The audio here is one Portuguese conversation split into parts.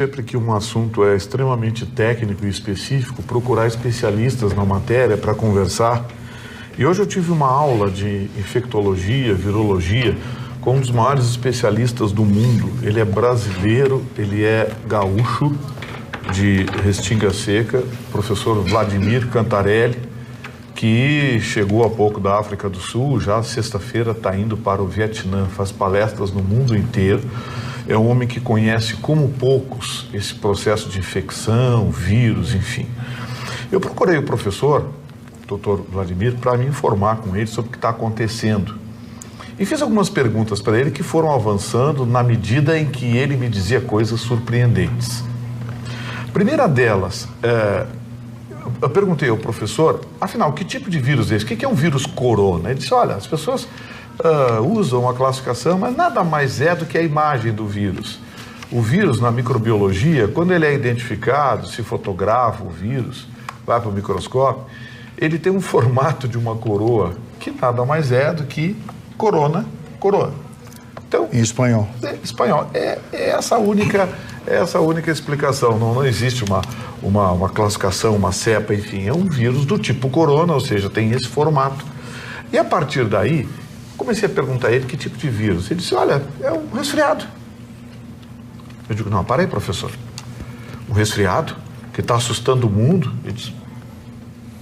Sempre que um assunto é extremamente técnico e específico, procurar especialistas na matéria para conversar. E hoje eu tive uma aula de infectologia, virologia, com um dos maiores especialistas do mundo. Ele é brasileiro, ele é gaúcho, de Restinga Seca, professor Vladimir Cantarelli, que chegou há pouco da África do Sul, já sexta-feira está indo para o Vietnã, faz palestras no mundo inteiro. É um homem que conhece como poucos esse processo de infecção, vírus, enfim. Eu procurei o professor, Dr. Vladimir, para me informar com ele sobre o que está acontecendo. E fiz algumas perguntas para ele que foram avançando na medida em que ele me dizia coisas surpreendentes. A primeira delas, eu perguntei ao professor, afinal, que tipo de vírus é esse? O que é um vírus corona? Ele disse, olha, as pessoas usam a classificação, mas nada mais é do que a imagem do vírus. O vírus, na microbiologia, quando ele é identificado, se fotografa o vírus, vai para o microscópio, ele tem um formato de uma coroa, que nada mais é do que coroa. Então, em espanhol. Espanhol. É essa a única explicação. Não existe uma classificação, uma cepa, enfim. É um vírus do tipo corona, ou seja, tem esse formato. E a partir daí, comecei a perguntar a ele que tipo de vírus. Ele disse, olha, é um resfriado. Eu digo, não, para aí, professor. Um resfriado que está assustando o mundo? Ele disse,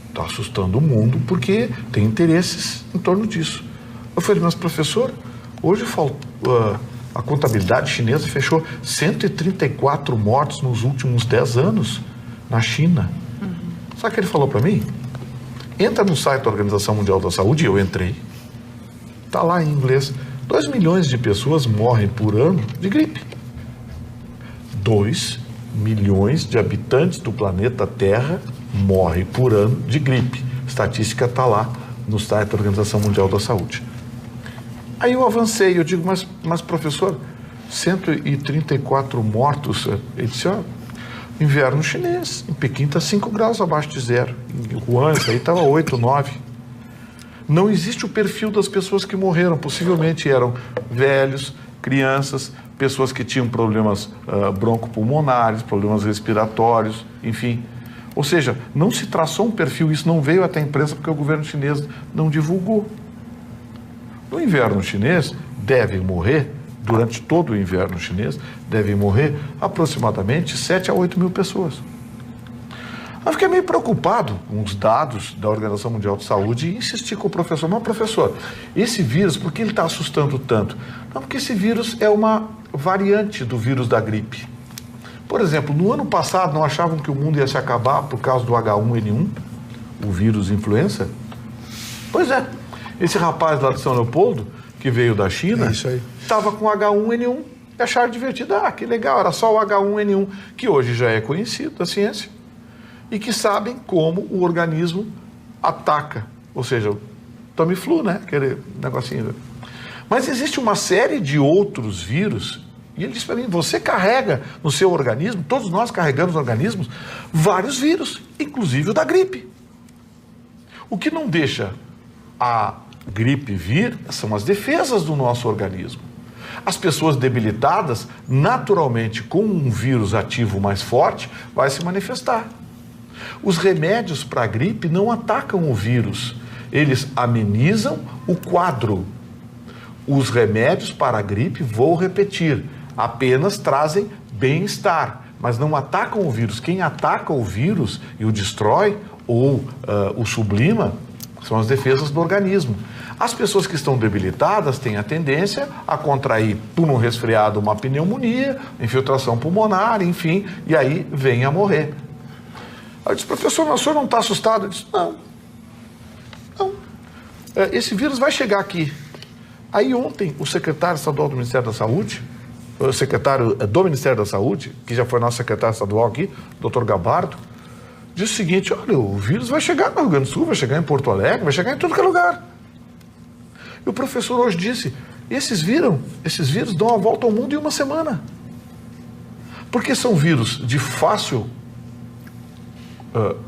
está assustando o mundo porque tem interesses em torno disso. Eu falei, mas professor, hoje a contabilidade chinesa fechou 134 mortes nos últimos 10 anos na China. Sabe o que ele falou para mim? Entra no site da Organização Mundial da Saúde, e eu entrei. Está lá em inglês. 2 milhões de pessoas morrem por ano de gripe. 2 milhões de habitantes do planeta Terra morrem por ano de gripe. A estatística está lá no site da Organização Mundial da Saúde. Aí eu avancei, eu digo, mas professor, 134 mortos. Ele disse, ó, inverno chinês, em Pequim está 5 graus abaixo de zero. Em Wuhan, isso aí estava 8, 9. Não existe o perfil das pessoas que morreram. Possivelmente eram velhos, crianças, pessoas que tinham problemas broncopulmonares, problemas respiratórios, enfim. Ou seja, não se traçou um perfil, isso não veio até a imprensa porque o governo chinês não divulgou. No inverno chinês, devem morrer, durante todo o inverno chinês, devem morrer aproximadamente 7 a 8 mil pessoas. Eu fiquei meio preocupado com os dados da Organização Mundial de Saúde e insisti com o professor, mas professor, esse vírus, por que ele está assustando tanto? Não, porque esse vírus é uma variante do vírus da gripe. Por exemplo, no ano passado não achavam que o mundo ia se acabar por causa do H1N1, o vírus influenza? Pois é, esse rapaz lá de São Leopoldo, que veio da China, estava com H1N1 e acharam divertido, que legal, era só o H1N1, que hoje já é conhecido da ciência. E que sabem como o organismo ataca, ou seja, o Tamiflu, né? Aquele negocinho. Mas existe uma série de outros vírus, e ele disse para mim, você carrega no seu organismo, todos nós carregamos no organismo, vários vírus, inclusive o da gripe. O que não deixa a gripe vir são as defesas do nosso organismo. As pessoas debilitadas, naturalmente, com um vírus ativo mais forte, vai se manifestar. Os remédios para a gripe não atacam o vírus, eles amenizam o quadro. Os remédios para a gripe, vou repetir, apenas trazem bem-estar, mas não atacam o vírus. Quem ataca o vírus e o destrói ou o sublima são as defesas do organismo. As pessoas que estão debilitadas têm a tendência a contrair, por um resfriado, uma pneumonia, infiltração pulmonar, enfim, e aí vem a morrer. Eu disse, professor, mas o senhor não está assustado? Eu disse, não. Esse vírus vai chegar aqui. Aí ontem, o secretário estadual do Ministério da Saúde, o secretário do Ministério da Saúde, que já foi nosso secretário estadual aqui, Dr. Gabardo, disse o seguinte, olha, o vírus vai chegar no Rio Grande do Sul, vai chegar em Porto Alegre, vai chegar em todo que é lugar. E o professor hoje disse, esses vírus dão a volta ao mundo em uma semana. Porque são vírus de fácil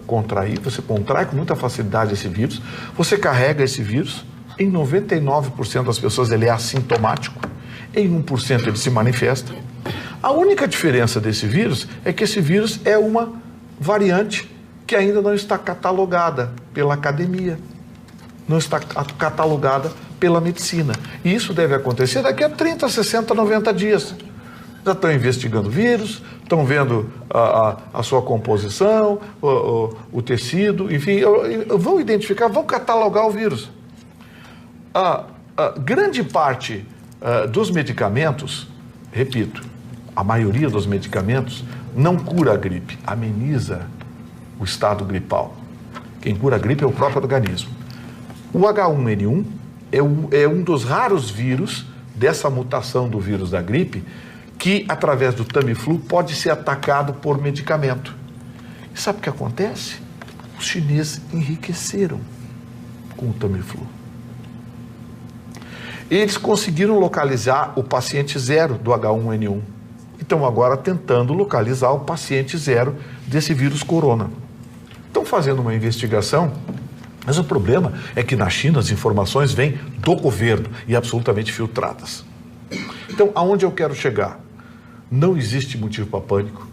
contrair, você contrai com muita facilidade esse vírus, você carrega esse vírus, em 99% das pessoas ele é assintomático, em 1% ele se manifesta. A única diferença desse vírus é que esse vírus é uma variante que ainda não está catalogada pela academia, não está catalogada pela medicina. E isso deve acontecer daqui a 30, 60, 90 dias. Já estão investigando o vírus, estão vendo a sua composição, o tecido, enfim, vão identificar, vão catalogar o vírus. A grande parte dos medicamentos, repito, a maioria dos medicamentos não cura a gripe, ameniza o estado gripal. Quem cura a gripe é o próprio organismo. O H1N1 é um dos raros vírus dessa mutação do vírus da gripe que, através do Tamiflu, pode ser atacado por medicamento. E sabe o que acontece? Os chineses enriqueceram com o Tamiflu. Eles conseguiram localizar o paciente zero do H1N1. Estão agora tentando localizar o paciente zero desse vírus corona. Estão fazendo uma investigação, mas o problema é que na China as informações vêm do governo e absolutamente filtradas. Então, aonde eu quero chegar? Não existe motivo para pânico.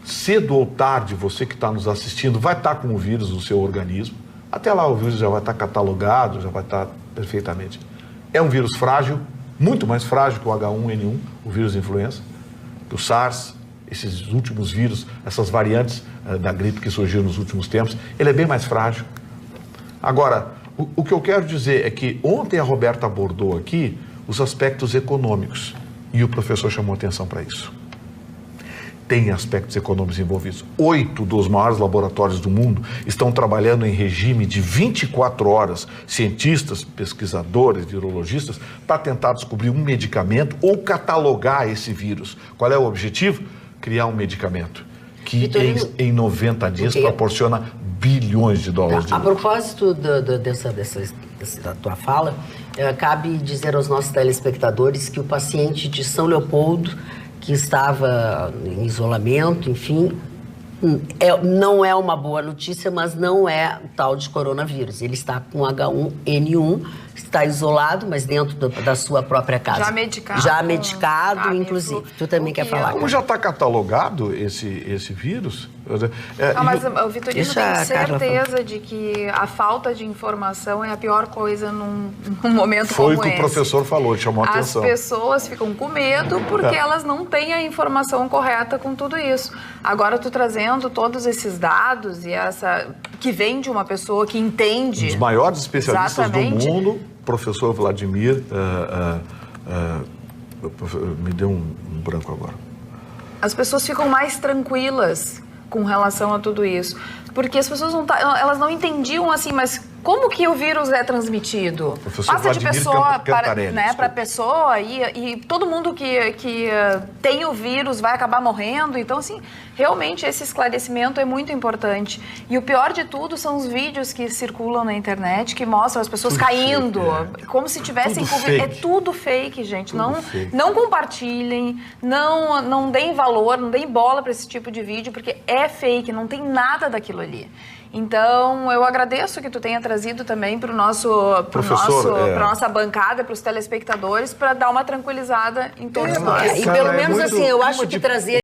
Cedo ou tarde, você que está nos assistindo vai estar com o vírus no seu organismo. Até lá o vírus já vai estar catalogado, já vai estar perfeitamente. É um vírus frágil, muito mais frágil que o H1N1, o vírus influenza, que o SARS, esses últimos vírus, essas variantes da gripe que surgiram nos últimos tempos. Ele é bem mais frágil. Agora, o que eu quero dizer é que ontem a Roberta abordou aqui os aspectos econômicos e o professor chamou atenção para isso. Tem aspectos econômicos envolvidos. 8 dos maiores laboratórios do mundo estão trabalhando em regime de 24 horas, cientistas, pesquisadores, virologistas, para tentar descobrir um medicamento ou catalogar esse vírus. Qual é o objetivo? Criar um medicamento que Vitorino, em 90 dias proporciona bilhões de dólares de lucro. A propósito da tua fala, cabe dizer aos nossos telespectadores que o paciente de São Leopoldo, que estava em isolamento, enfim, não é uma boa notícia, mas não é o tal de coronavírus. Ele está com H1N1, está isolado, mas dentro da sua própria casa. Já medicado, inclusive. Tu também quer falar? Como já está catalogado esse vírus... mas o Vitorino tem certeza de que a falta de informação é a pior coisa num momento como esse. Foi o que o professor falou, chamou a atenção. As pessoas ficam com medo porque elas não têm a informação correta com tudo isso. Agora, tu trazendo todos esses dados e que vem de uma pessoa que entende... Um dos maiores especialistas do mundo, professor Vladimir, me deu um branco agora. As pessoas ficam mais tranquilas com relação a tudo isso, porque as pessoas elas não entendiam assim, mas como que o vírus é transmitido? Passa de pessoa para pessoa e todo mundo que tem o vírus vai acabar morrendo. Então, assim, realmente esse esclarecimento é muito importante. E o pior de tudo são os vídeos que circulam na internet que mostram as pessoas tudo caindo, fake, como se tivessem Covid. É tudo fake, gente. Não compartilhem, não deem valor, não deem bola para esse tipo de vídeo, porque é fake, não tem nada daquilo ali. Então, eu agradeço que tu tenha trazido também para nossa bancada, para os telespectadores, para dar uma tranquilizada em todos nós. E pelo menos assim, eu acho que trazer